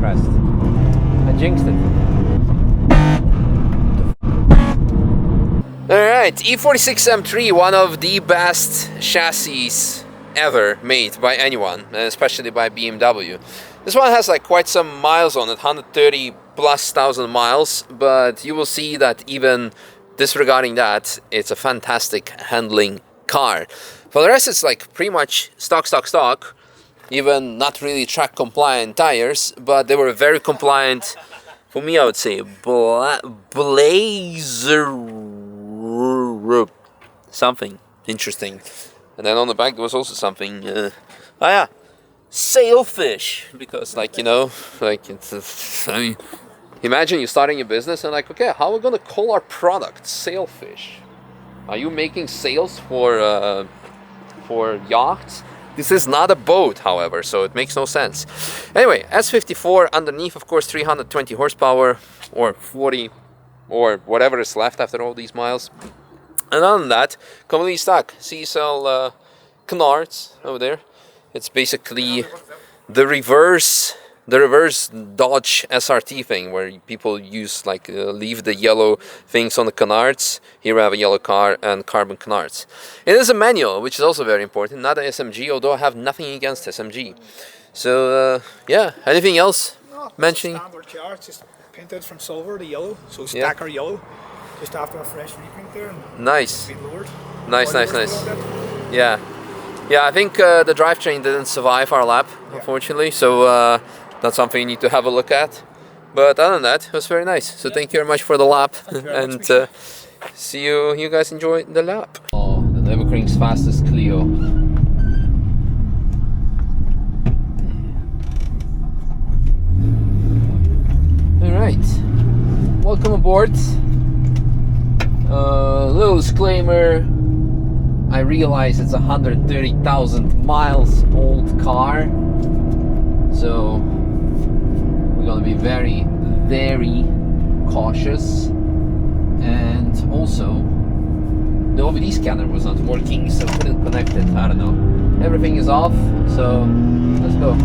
impressed. I jinxed it. Alright, E46 M3, one of the best chassis ever made by anyone, and especially by BMW. This one has like quite some miles on it, 130 plus thousand miles, but you will see that even disregarding that, it's a fantastic handling car. For the rest, it's like pretty much stock, even not really track compliant tires, but they were very compliant. For me, I would say Blazer something interesting. And then on the back there was also something, oh yeah, sailfish, because like, you know, like it's I mean, imagine you're starting a business and like, okay, how are we gonna call our product? Sailfish. Are you making sails for yachts? This is not a boat, however, so it makes no sense. Anyway, S54 underneath, of course, 320 horsepower or 40 or whatever is left after all these miles. And other than that, completely stock C-cell canards over there. It's basically the reverse Dodge SRT thing, where people use like leave the yellow things on the canards. Here we have a yellow car and carbon canards. It is a manual, which is also very important, not an SMG, although I have nothing against SMG. So yeah, anything else mentioning? Standard car, it's just painted from silver to yellow, so stacker yellow, just after a fresh repaint there. And nice. lowered. Nice. Yeah. Yeah, I think the drivetrain didn't survive our lap, unfortunately, so that's something you need to have a look at. But other than that, it was very nice. So thank you very much for the lap, and see you guys enjoy the lap. Oh, the Nürburgring's fastest Clio. Alright, welcome aboard. Little disclaimer. I realize it's a 130,000 miles old car, so we're gonna be very, very cautious. And also, the OBD scanner was not working, so couldn't connect it. I don't know. Everything is off, so let's go.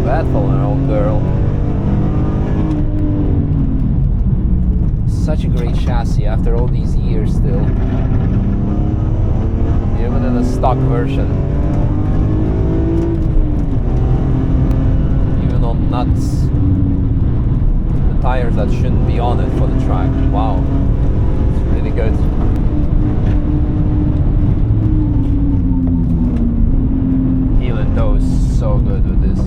Bad for an old girl. Such a great chassis after all these years still. Even in a stock version. Even on nuts. The tires that shouldn't be on it for the track. Wow. It's really good. Heel and toe is so good with this.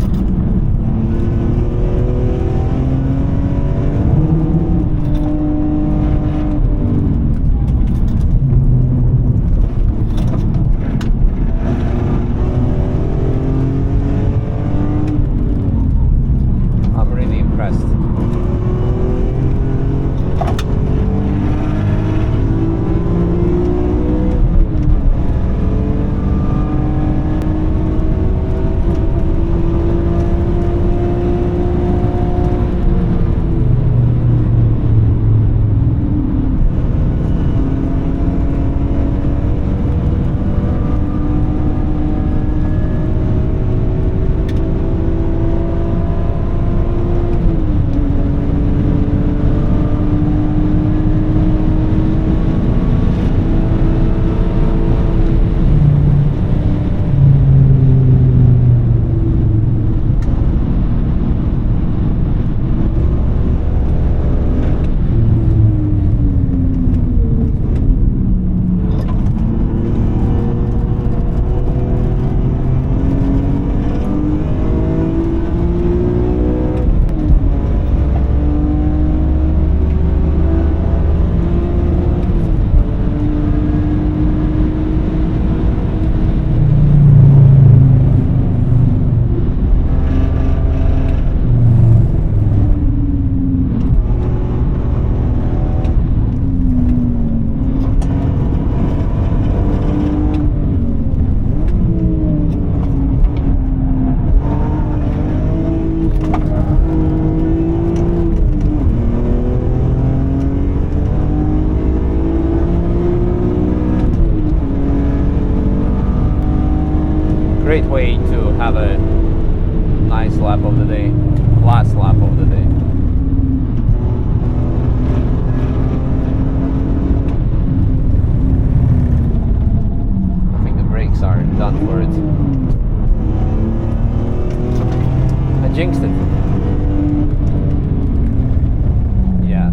great way to have a nice lap of the day, last lap of the day. I think the brakes are done for it. I jinxed it. Yeah.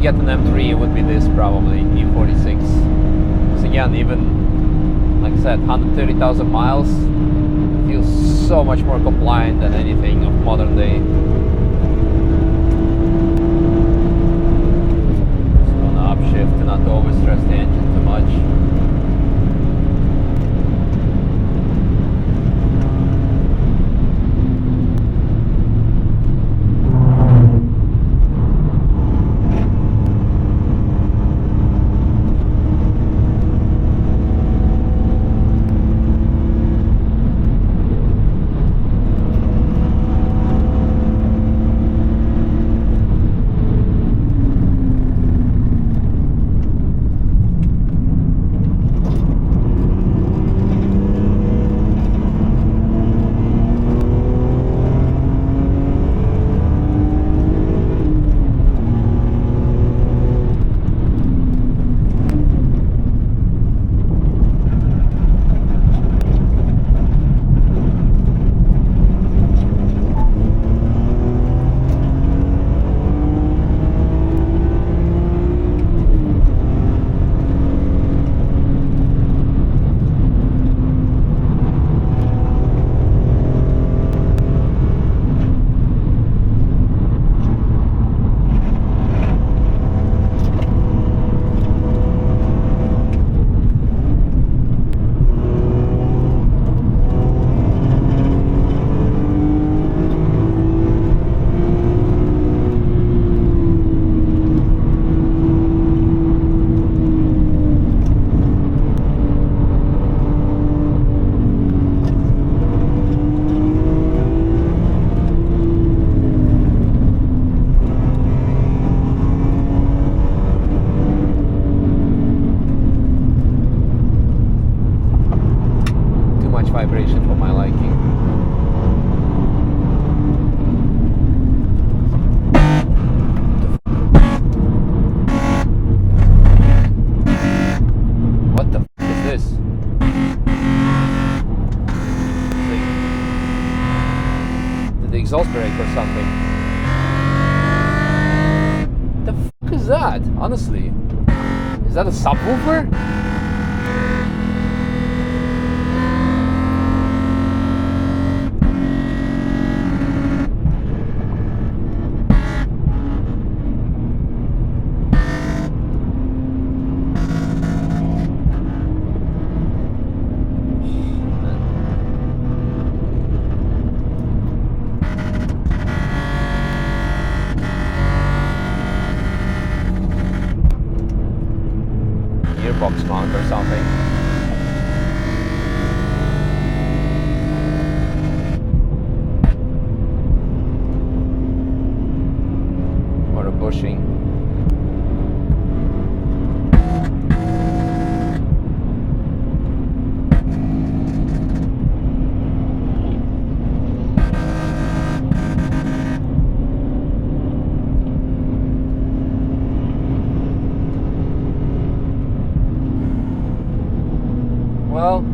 Get an M3, it would be this probably, E46. Because again, even like I said, 130,000 miles, it feels so much more compliant than anything of modern day. Just gonna upshift and not overstress the engine too much. Vibration for my liking. What the f is this? Did the exhaust brake or something? The f is that? Honestly, is that a subwoofer? Box mount or something. fishing. Well,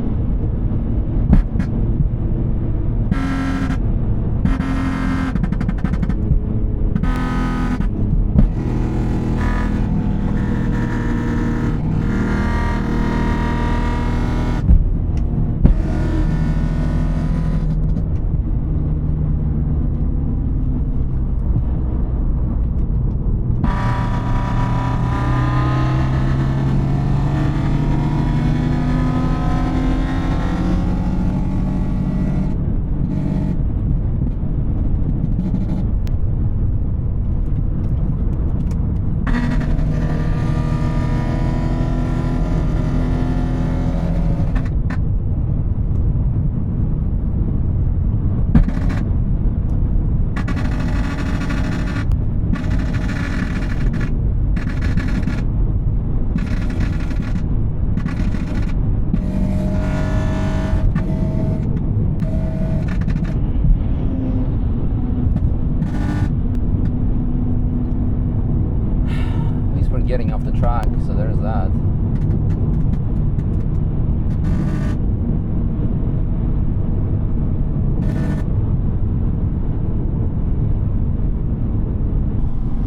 getting off the track, so there's that.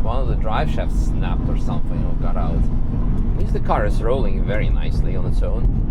One of the drive shafts snapped or something, or got out. At least the car is rolling very nicely on its own.